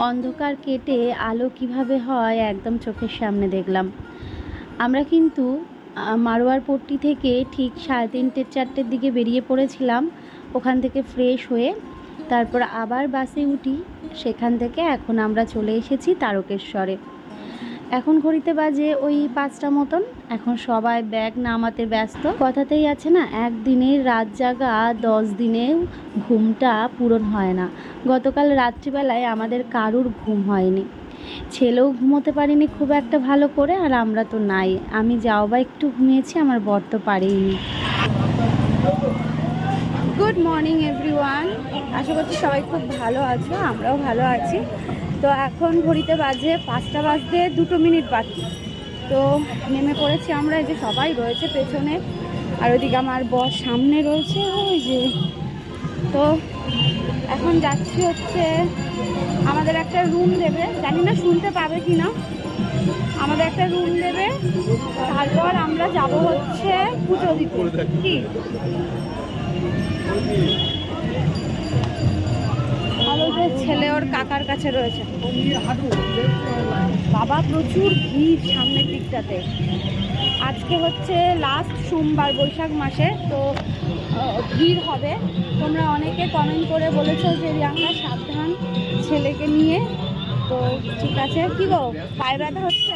অন্ধকার কেটে আলো কিভাবে হয় একদম চোখের সামনে দেখলাম। আমরা কিন্তু মারোয়ার পট্টি থেকে ঠিক 3:30-4টের দিকে বেরিয়ে পড়েছিলাম। ওখান থেকে ফ্রেশ হয়ে তারপর আবার বাসে উঠি। সেখান থেকে এখন আমরা চলে এসেছি তারকেশ্বরে। এখন ঘড়িতে বাজে ওই 5টা মতন। এখন সবাই ব্যাগ নামাতে ব্যস্ত। কথাতেই আছে না, একদিনের রাত জাগা 10 দিনেও ঘুমটা পূরণ হয় না। গতকাল রাত্রিবেলায় আমাদের কারুর ঘুম হয়নি, ছেলেও ঘুমোতে পারিনি খুব একটা ভালো করে, আর আমরা তো নাই। আমি যাও বা একটু ঘুমিয়েছি, আমার বর তো পারেইনি। গুড মর্নিং এভরিওয়ান, আশা করছি সবাই খুব ভালো আছো, আমরাও ভালো আছি। তো এখন ঘড়িতে বাজে 5টা বাজতে 2 মিনিট বাকি। তো নেমে পড়েছি আমরা, এই যে সবাই রয়েছে পেছনে, আর ওইদিকে আমার বর সামনে রয়েছে ওই যে। তো এখন যাচ্ছি হচ্ছে, আমাদের একটা রুম দেবে, জানি না শুনতে পাবে কি না, আমাদের একটা রুম দেবে, তারপর আমরা যাব হচ্ছে পুজো দিতে। কি ছেলে ওর কাকার কাছে রয়েছে। বাবা প্রচুর ভিড় সামনের দিকটাতে। আজকে হচ্ছে লাস্ট সোমবার বৈশাখ মাসে, তো ভিড় হবে। তোমরা অনেকে কমেন্ট করে বলেছো যে রিয়াঙ্কা সাবধান ছেলেকে নিয়ে। তো ঠিক আছে। কি গো, পায়ে ব্যথা হচ্ছে?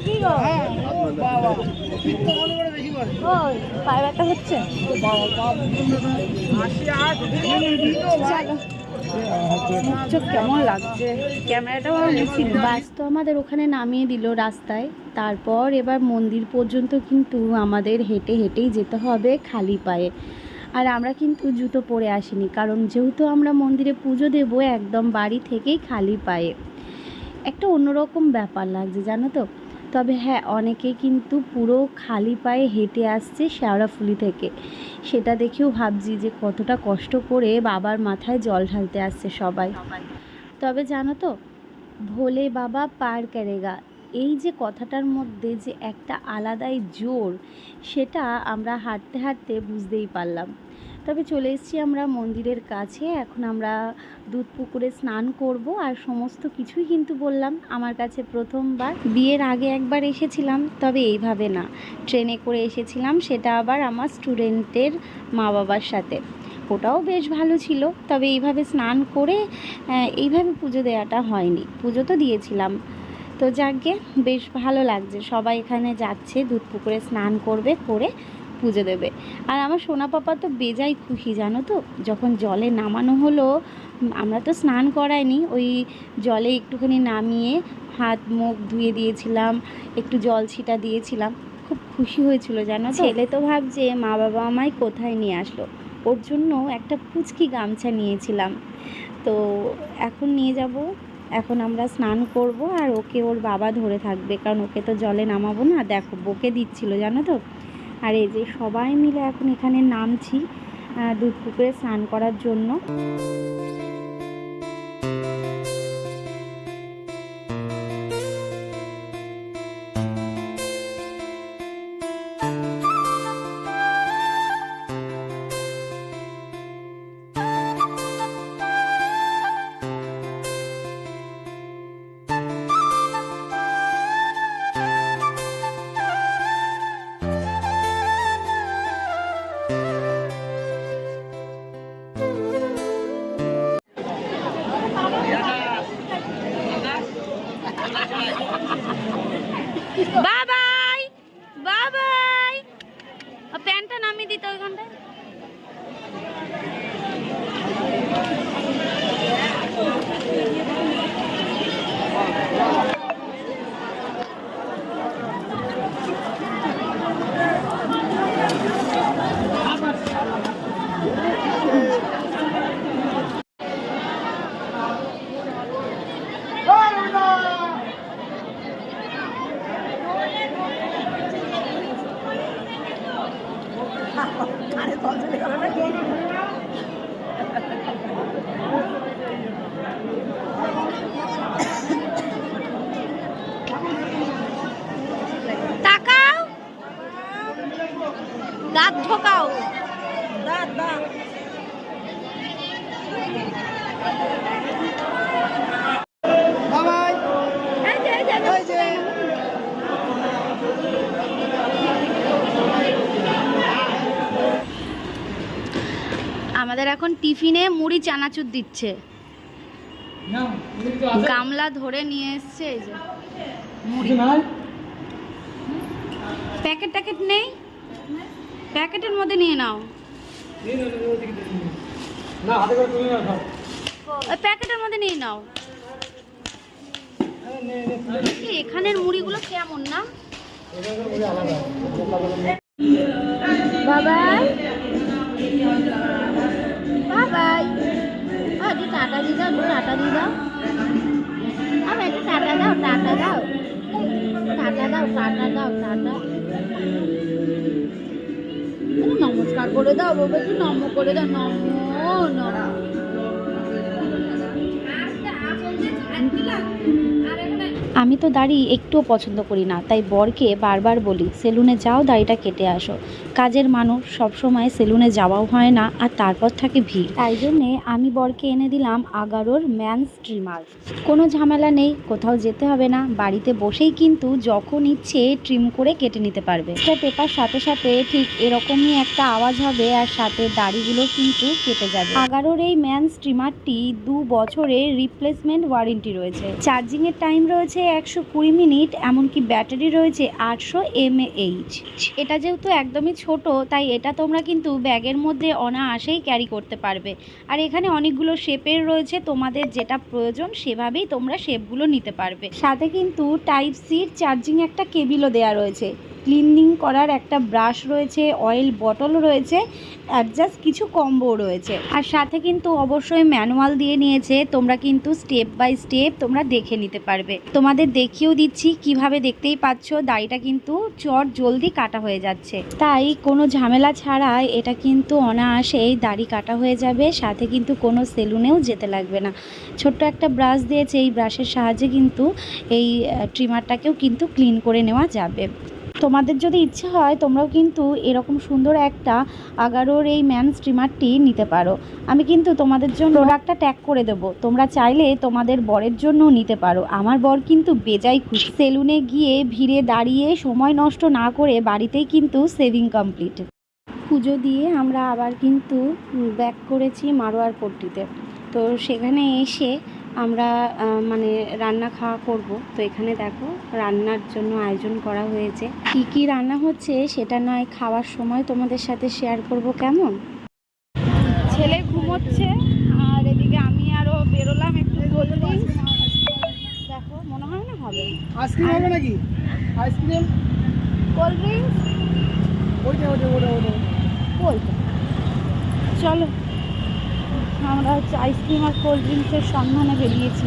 কি গো, ওই পায়ে ব্যথা হচ্ছে? চোখ কেমন লাগছে, ক্যামেরাটাও নিচ্ছিল। বাস তো আমাদের ওখানে নামিয়ে দিল রাস্তায়। তারপর এবার মন্দির পর্যন্ত কিন্তু আমাদের হেঁটে হেঁটেই যেতে হবে খালি পায়ে। আর আমরা কিন্তু জুতো পরে আসিনি, কারণ যেহেতু আমরা মন্দিরে পুজো দেবো একদম বাড়ি থেকেই খালি পায়ে। একটা অন্যরকম ব্যাপার লাগছে জানো তো। তবে হ্যাঁ, অনেকেই কিন্তু পুরো খালি পায়ে হেঁটে আসছে শেওড়াফুলি থেকে। সেটা দেখেও ভাবছি যে কতটা কষ্ট করে বাবার মাথায় জল ঢালতে আসছে সবাই। তবে জানো তো, ভোলে বাবা পার করেগা, এই যে কথাটার মধ্যে যে একটা আলাদাই জোর, সেটা আমরা হাঁটতে হাঁটতে বুঝতেই পারলাম। তবে চলে এসেছি আমরা মন্দিরের কাছে। এখন আমরা দুধ পুকুরে স্নান করব, আর সমস্ত কিছুই কিন্তু বললাম আমার কাছে প্রথমবার। বিয়ের আগে একবার এসেছিলাম, তবে এইভাবে না, ট্রেনে করে এসেছিলাম, সেটা আবার আমার স্টুডেন্টের মা বাবার সাথে। ওটাও বেশ ভালো ছিল, তবে এইভাবে স্নান করে এইভাবে পুজো দেওয়াটা হয়নি। পুজো তো দিয়েছিলাম, তো যাকে বেশ ভালো লাগছে। সবাই এখানে যাচ্ছে, দুধ পুকুরে স্নান করবে, করে পুজো দেবে। আর আমার সোনা পাপা তো বেজায় খুশি জানো তো। যখন জলে নামানো হলো, আমরা তো স্নান করাইনি, ওই জলে একটুখানি নামিয়ে হাত মুখ ধুয়ে দিয়েছিলাম, একটু জল ছিটা দিয়েছিলাম। খুব খুশি হয়েছিল জানো তো। ছেলে তো ভাবছে মা বাবা আমায় কোথায় নিয়ে আসলো। ওর জন্য একটা পুচকি গামছা নিয়েছিলাম, তো এখন নিয়ে যাব। এখন আমরা স্নান করব, আর ওকে ওর বাবা ধরে থাকবে, কারণ ওকে তো জলে নামাবো না। দেখো বকে দিচ্ছিল জানো তো। আর এই যে সবাই মিলে এখন এখানে নামছি দুধ পুকুরে স্নান করার জন্য। বাবাই বাবাই, প্যান্টটা নামিয়ে দিতে ওইখানটায়। আমাদের এখন টিফিনে মুড়ি চানাচুর দিচ্ছে, গামলা ধরে নিয়ে এসছে। এই যে মুড়ি, প্যাকেট ট্যাকেট নেই, প্যাকেটের মধ্যে নিয়ে নাও, প্যাকেটের মধ্যে নিয়ে নাও। এখানের মুড়িগুলো কেমন না বাবাই, বাবাই একটু টাটা দিয়ে দাও, একটু টাটা দিয়ে দাও, আবার একটু টাটা দাও, টাটা দাও, টাটা দাও, টাটা দাও, টাটা। নমস্কার করে দাও বাবা, একটু নম করে দাও, নম নম। আমি তো দাড়ি একটুও পছন্দ করি না, তাই বরকে বারবার বলি সেলুনে যাও, দাড়িটা কেটে আসো। কাজের মানুষ, সবসময় সেলুনে যাওয়াও হয় না, আর তারপর থাকে ভিড়। তাই জন্যে আমি বরকে এনে দিলাম আগারোর ম্যানস ট্রিমার। কোনো ঝামেলা নেই, কোথাও যেতে হবে না, বাড়িতে বসেই কিন্তু যখন ইচ্ছে ট্রিম করে কেটে নিতে পারবে। এটা টেপার সাথে সাথে ঠিক এরকমই একটা আওয়াজ হবে, আর সাথে দাড়িগুলো কিন্তু কেটে যাবে। আগারোর এই ম্যানস ট্রিমারটি 2 বছরের রিপ্লেসমেন্ট ওয়ারেন্টি রয়েছে, চার্জিংয়ের টাইম রয়েছে 120 মিনিট, এমনকি ব্যাটারি রয়েছে 800 mAh। এটা যেহেতু একদমই ছোট, তাই এটা তোমরা কিন্তু ব্যাগের মধ্যে অনায়াসেই ক্যারি করতে পারবে। আর এখানে অনেকগুলো শেপের রয়েছে, তোমাদের যেটা প্রয়োজন সেভাবেই তোমরা শেপগুলো নিতে পারবে। সাথে কিন্তু টাইপ সি চার্জিং একটা কেবিলও দেওয়া রয়েছে, ক্লিনিং করার একটা ব্রাশ রয়েছে, অয়েল বটলও রয়েছে, অ্যাডজাস্ট কিছু কম্বো রয়েছে। আর সাথে কিন্তু অবশ্যই ম্যানুয়াল দিয়ে নিয়েছে, তোমরা কিন্তু স্টেপ বাই স্টেপ তোমরা দেখে নিতে পারবে। তোমাদের দেখিয়েও দিচ্ছি কিভাবে, দেখতেই পাচ্ছ দাড়িটা কিন্তু চট জলদি কাটা হয়ে যাচ্ছে, তাই কোনো ঝামেলা ছাড়াই এটা কিন্তু অনায়াসেই দাড়ি কাটা হয়ে যাবে। সাথে কিন্তু কোনো সেলুনেও যেতে লাগবে না। ছোট্ট একটা ব্রাশ দিয়েছে, এই ব্রাশের সাহায্যে কিন্তু এই ট্রিমারটাকেও কিন্তু ক্লিন করে নেওয়া যাবে। তোমাদের যদি ইচ্ছে হয় তোমরাও কিন্তু এরকম সুন্দর একটা আগারোর এই ম্যানস ট্রিমারটি নিতে পারো। আমি কিন্তু তোমাদের জন্য প্রোডাক্টটা ট্যাগ করে দেবো, তোমরা চাইলে তোমাদের বরের জন্যও নিতে পারো। আমার বর কিন্তু বেজায় খুশি, সেলুনে গিয়ে ভিড়ে দাঁড়িয়ে সময় নষ্ট না করে বাড়িতেই কিন্তু সেভিং কমপ্লিট। পুজো দিয়ে আমরা আবার কিন্তু ব্যাক করেছি মারোয়ার পট্টিতে। তো সেখানে এসে আমরা মানে রান্না খাওয়া করব। তো এখানে দেখো রান্নার জন্য আয়োজন করা হয়েছে, কি কি রান্না হচ্ছে সেটা নয় খাওয়ার সময় তোমাদের সাথে শেয়ার করব। কেমন, ছেলে ঘুমোচ্ছে আর এদিকে আমি আরও বেরোলাম একটু কোল্ড ড্রিঙ্কস। দেখো মনে হয় না হবে আইসক্রিম হবে নাকি, আইসক্রিম কোল্ড ড্রিঙ্কস ওইটা ওইটা ওটা ওটা বলতো। চলো আমরা হচ্ছে আইসক্রিম আর কোল্ড ড্রিঙ্কসের সন্ধানে বেরিয়েছি।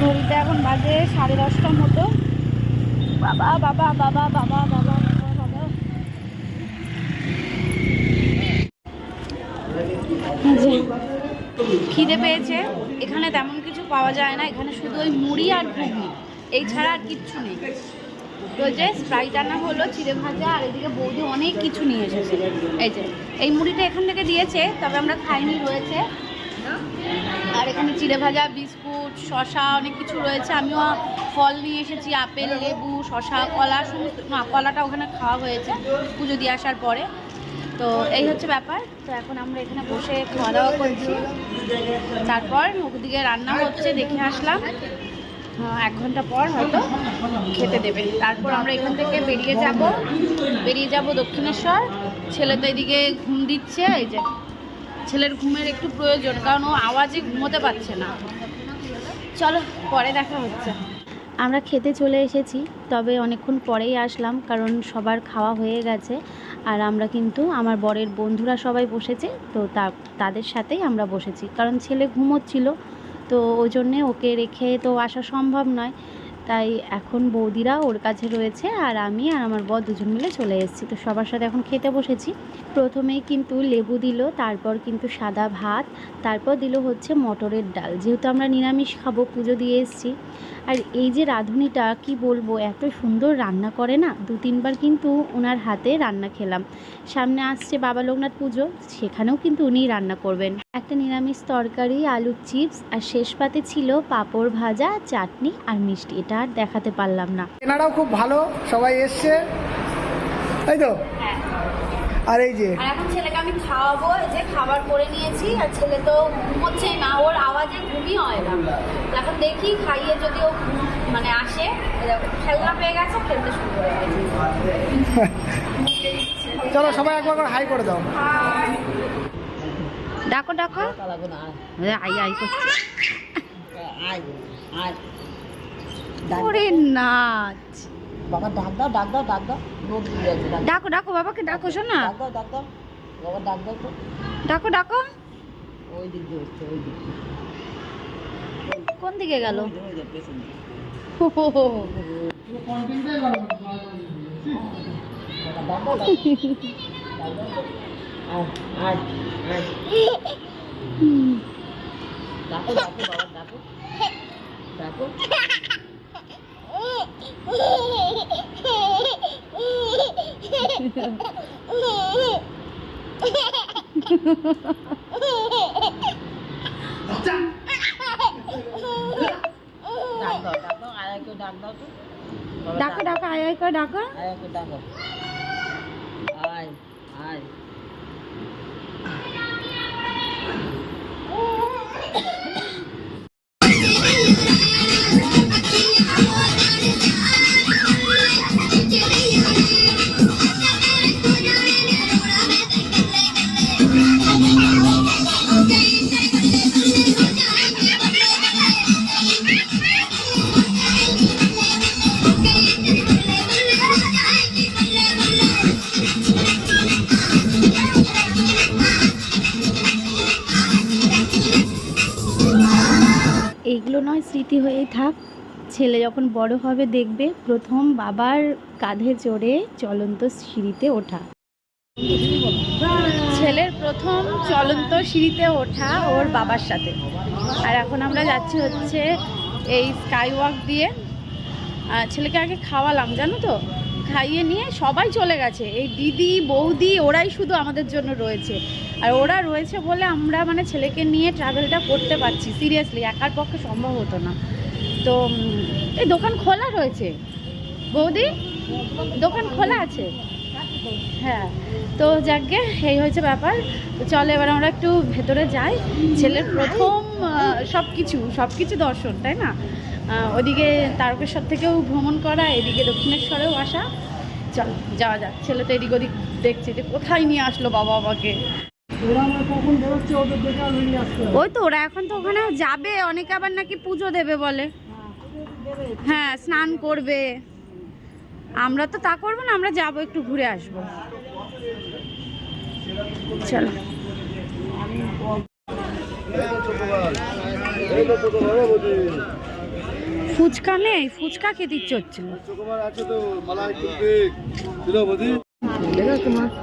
ঘড়িতে এখন বাজে 10:30টার মতো। বাবা বাবা বাবা বাবা বাবা বাবা, খিদে পেয়েছে। এখানে তেমন কিছু পাওয়া যায় না, এখানে শুধু ওই মুড়ি আর ঘুগনি, এই ছাড়া আর কিচ্ছু নেই। তো যে স্প্রাইট আনা হলো, চিড়ে ভাজা, আর এদিকে বৌদি অনেক কিছু নিয়ে এসেছে। এই যে এই মুড়িটা এখান থেকে দিয়েছে, তবে আমরা খাইনি, রয়েছে। আর এখানে চিড়ে ভাজা, বিস্কুট, শশা, অনেক কিছু রয়েছে। আমিও ফল নিয়ে এসেছি, আপেল, লেবু, শশা, কলা, সমস্ত। না, কলাটা ওখানে খাওয়া হয়েছে পুজো দিয়ে আসার পরে। তো এই হচ্ছে ব্যাপার। তো এখন আমরা এখানে বসে খাওয়া দাওয়া করছি, তারপর ওদিকে রান্না হচ্ছে দেখে আসলাম। 1 ঘন্টা পর হয়তো খেতে দেবে। তারপর আমরা এখান থেকে বেরিয়ে যাব দক্ষিণেশ্বর। ছেলে তো এদিকে ঘুম দিচ্ছে, এই যে ছেলের ঘুমের একটু প্রয়োজন, কারণ ও আওয়াজে ঘুমোতে পারছে না। চলো পরে দেখা হচ্ছে। আমরা খেতে চলে এসেছি, তবে অনেকক্ষণ পরেই আসলাম, কারণ সবার খাওয়া হয়ে গেছে। আর আমরা কিন্তু আমার বরের বন্ধুরা সবাই বসেছে, তো তাদের সাথেই আমরা বসেছি, কারণ ছেলে ঘুমোচ্ছিল, তো ওই জন্যে ওকে রেখে তো আসা সম্ভব নয়। তাই এখন বৌদিরা ওর কাছে রয়েছে, আর আমি আর আমার বর দুজন মিলে চলে এসেছি। তো সবার সাথে এখন খেতে বসেছি। প্রথমেই কিন্তু লেবু দিল, তারপর কিন্তু সাদা ভাত, তারপর দিল হচ্ছে মটরের ডাল। যেহেতু আমরা নিরামিষ খাবো, পুজো দিয়ে এসেছি। আর এই যে রাঁধুনিটা কি বলবো, এত সুন্দর রান্না করে না। 2-3 বার কিন্তু ওনার হাতে রান্না খেলাম। সামনে আসছে বাবা লোকনাথ পুজো, সেখানেও কিন্তু উনিই রান্না করবেন। একটা নিরামিষ তরকারি, আলুর চিপস, আর শেষ পাতে ছিল পাঁপড় ভাজা, চাটনি আর মিষ্টি। এটা আর দেখাতে পারলাম না। এনারাও খুব ভালো, সবাই এসছে, তাই তো। আর এই যে আর এখন ছেলেকে আমি খাওয়াবো, এই যে খাবার করে নিয়েছি, আর ছেলে তো ঘুমোচ্ছেই না, ওর আওয়াজে ঘুমই হয় না। তো এখন দেখি খাইয়ে যদি ও মানে আসে, এই দেখো খেলনা পেয়ে গেছে, খেলতে শুরু করে দিয়েছে। চলো সবাই একবার করে হাই করে দাও। ডাকো ডাকো, আই আই করছে। ওরে নাচ, বাবা ডাক দাও, ডাক দাও, ডাক দাও, রোদ দিয়ে আছে, ডাক ডাকো ডাকো বাবাকে ডাকো, শোনা দাও, ডাক দাও, বাবা ডাক দাও তো। ডাকো ডাকো। ওই দিক দিয়ে হচ্ছে, ওই দিক দিয়ে। কোন দিকে গেল? ওই যে পেছন দিকে। বাবা, বাবা ডাক দাও, ডাক দাও। ডাক দাও তো। আয়, আয়, আয়। ডাকো, ডাকো, বাবা ডাকো। ডাকো। ডাক দাও, ডাক দাও, আয় কেউ ডাক দাও তো। বাবা ডাকো ডাকো, আয় আয় করে ডাকো। আয় কেউ ডাকো। আয়, আয়। এইগুলো নয় স্মৃতি হয়েই থাক, ছেলে যখন বড় হবে দেখবে প্রথম বাবার কাঁধে চড়ে চলন্ত সিঁড়িতে ওঠা। ছেলের প্রথম চলন্ত সিঁড়িতে ওঠা ওর বাবার সাথে। আর এখন আমরা যাচ্ছি হচ্ছে এই স্কাই ওয়াক দিয়ে। ছেলেকে আগে খাওয়ালাম জানো তো, খাইয়ে নিয়ে সবাই চলে গেছে, এই দিদি বৌদি ওরাই শুধু আমাদের জন্য রয়েছে। আর ওরা রয়েছে বলে আমরা মানে ছেলেকে নিয়ে ট্রাভেলটা করতে পারছি। সিরিয়াসলি একার পক্ষে সম্ভব হতো না। তো এই দোকান খোলা রয়েছে বৌদি, দোকান খোলা আছে। হ্যাঁ, তো যাকগে এই হয়েছে ব্যাপার। তো চলো এবার আমরা একটু ভেতরে যাই। ছেলের প্রথম সব কিছু দর্শন, তাই না? ওদিকে তারকেশ্বর থেকেও ভ্রমণ করা, এদিকে দক্ষিণেশ্বরেও আসা। চল যাওয়া যাক। ছেলে তো এদিক ওদিক দেখছে যে কোথায় নিয়ে আসলো বাবা আমাকে। ওরা আমার কখন বেরোচ্ছে, ওদের দেখে আর নিয়ে আসতে হবে। ওই তো ওরা এখন তো ওখানে যাবে, অনেকে আবার নাকি পুজো দেবে বলে। হ্যাঁ, স্নান করবে। আমরা তো তা করবো না, আমরা যাবো একটু ঘুরে আসবো। চলো। ফুচকা নেই, ফুচকা খেতে ইচ্ছে হচ্ছিল।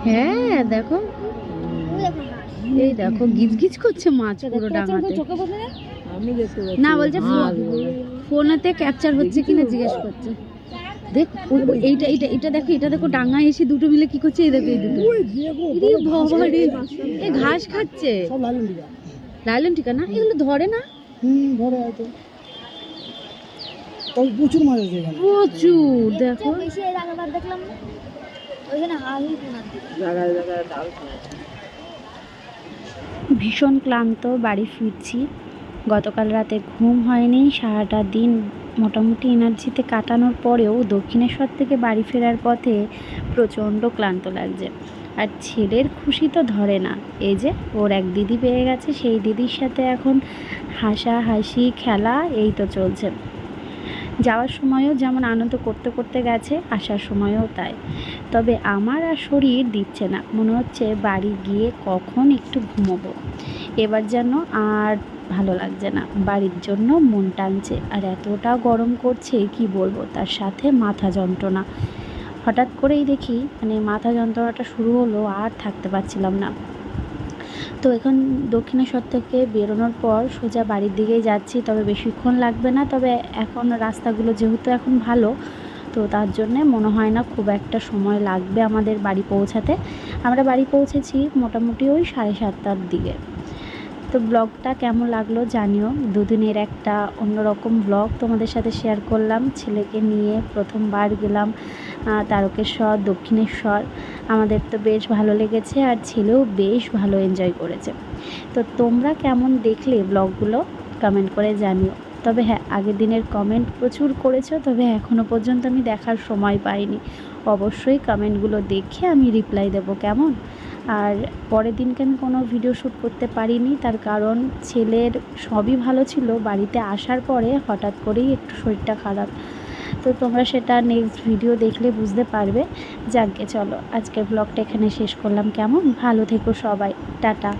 হ্যাঁ দেখো, এই দেখো গিজ গিজ করছে মাছ পুরো ডাঙাতে। আমি দেখতে পাচ্ছি। না বলছে ফোনেতে ক্যাপচার হচ্ছে কিনা জিজ্ঞেস করছে। দেখ এইটা এইটা এটা দেখো, এটা দেখো ডাঙায় এসে দুটো মিলে কি করছে। এই দেখো এই দুটো, ইরে বাবা রে, এ ঘাস খাচ্ছে। সব লালন দিবা। লাইলন টিকা না, এগুলো ধরে না? ধরে হয়তো। তবে প্রচুর মাছ আছে এখানে। প্রচুর দেখো। জায়গায় জায়গায় ডাল খাওয়া। ভীষণ ক্লান্ত বাড়ি ফিরছি। গতকাল রাতে ঘুম হয়নি, সারাটা দিন মোটামুটি এনার্জিতে কাটানোর পরেও দক্ষিণেশ্বর থেকে বাড়ি ফেরার পথে প্রচণ্ড ক্লান্ত লাগছে। আর ছেলের খুশি তো ধরে না। এই যে ওর এক দিদি পেয়ে গেছে, সেই দিদির সাথে এখন হাসাহাসি খেলা এই তো চলছে। যাওয়ার সময়ও যেমন আনন্দ করতে করতে গেছে, আসার সময়ও তাই। তবে আমার আর শরীর দিচ্ছে না, মনে হচ্ছে বাড়ি গিয়ে কখন একটু ঘুমোবো। এবার যেন আর ভালো লাগছে না, বাড়ির জন্য মন টানছে। আর এতটা গরম করছে কি বলবো, তার সাথে মাথা যন্ত্রণা। হঠাৎ করেই দেখি মানে মাথা যন্ত্রণাটা শুরু হলো, আর থাকতে পারছিলাম না। তো এখন দক্ষিণেশ্বর থেকে বেরোনোর পর সোজা বাড়ির দিকেই যাচ্ছি। তবে বেশিক্ষণ লাগবে না, তবে এখন রাস্তাগুলো যেহেতু এখন ভালো, তো তার জন্যে মনে হয় না খুব একটা সময় লাগবে আমাদের বাড়ি পৌঁছাতে। আমরা বাড়ি পৌঁছেছি মোটামুটি ওই 7:30টার দিকে। তো ব্লগটা কেমন লাগলো জানিও। দুদিনের একটা অন্যরকম ব্লগ তোমাদের সাথে শেয়ার করলাম। ছেলেকে নিয়ে প্রথমবার গেলাম তারকেশ্বর, দক্ষিণেশ্বর। আমাদের তো বেশ ভালো লেগেছে, আর ছেলেও বেশ ভালো এনজয় করেছে। তো তোমরা কেমন দেখলে ব্লগগুলো কমেন্ট করে জানিও। তবে হ্যাঁ, আগের দিনের কমেন্ট প্রচুর করেছো, তবে এখনও পর্যন্ত আমি দেখার সময় পাইনি। অবশ্যই কমেন্টগুলো দেখে আমি রিপ্লাই দেবো, কেমন? আর পরের দিনকে আমি কোনো ভিডিও শ্যুট করতে পারিনি, তার কারণ ছেলের সবই ভালো ছিল, বাড়িতে আসার পরে হঠাৎ করেই একটু শরীরটা খারাপ। তো তোমরা সেটা নেক্সট ভিডিও দেখলে বুঝতে পারবে। যাকগে, চলো আজকের ব্লগটা এখানে শেষ করলাম, কেমন? ভালো থেকো সবাই, টাটা।